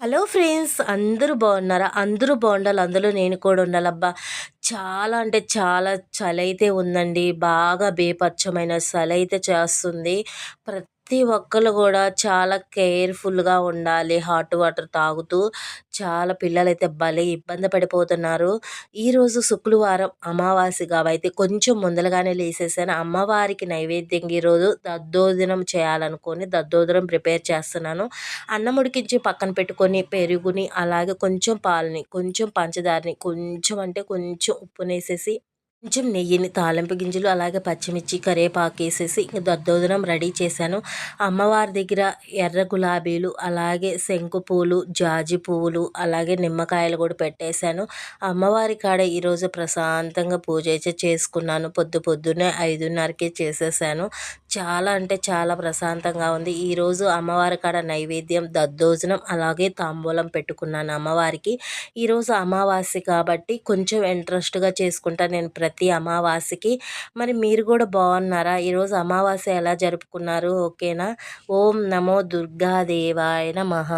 Hello friends, అందరూ బాగున్నారా? అందరూ బాగుండాలి. అందులో నేను కూడా ఉండాలబ్బా! చాలా అంటే చాలా చలైతే ఉందండి. బాగా బీభత్సమైన చలైతే చేస్తుంది. ప్రతి ఒక్కళ్ళు గూడా చాలా కేర్‌ఫుల్‌గా ఉండాలి. హాట్ వాటర్ తాగుతూ చాలా పిల్లలైతే భలే ఇబ్బంది పడిపోతున్నారు. ఈరోజు శుక్రవారం అమావాస్య కాబట్టి కొంచెం ముందలగానే లేసేసాను. అమ్మవారికి నైవేద్యంగా ఈరోజు దద్దోజనం చేయాలనుకోని దద్దోజనం ప్రిపేర్ చేస్తున్నాను. అన్నం ఉడికించి పక్కన పెట్టుకొని పెరుగుని, అలాగే కొంచెం పాలని, కొంచెం పంచదారని, కొంచెం అంటే కొంచెం ఉప్పునేసేసి, కొంచెం నెయ్యిని, తాలింపు గింజలు, అలాగే పచ్చిమిర్చి, కరివేపాకేసేసి ఇంక దద్దోజనం రెడీ చేశాను. అమ్మవారి దగ్గర ఎర్ర గులాబీలు, అలాగే శంకు పూలు, జాజి పువ్వులు, అలాగే నిమ్మకాయలు కూడా పెట్టేశాను. అమ్మవారి కాడ ఈరోజు ప్రశాంతంగా పూజ అయితే చేసుకున్నాను. పొద్దున్నే 5:30కే చేసేసాను. చాలా అంటే చాలా ప్రశాంతంగా ఉంది. ఈరోజు అమ్మవారి కాడ నైవేద్యం దద్దోజనం, అలాగే తాంబూలం పెట్టుకున్నాను అమ్మవారికి. ఈరోజు అమావాస్య కాబట్టి కొంచెం ఇంట్రెస్ట్‌గా చేసుకుంటా నేను ప్రతి అమావాస్యకి. మరి మీరు కూడా బాగున్నారా? ఈరోజు అమావాస్య ఎలా జరుపుకున్నారు? ఓకేనా? ఓం నమో దుర్గాదేవాయ నమః.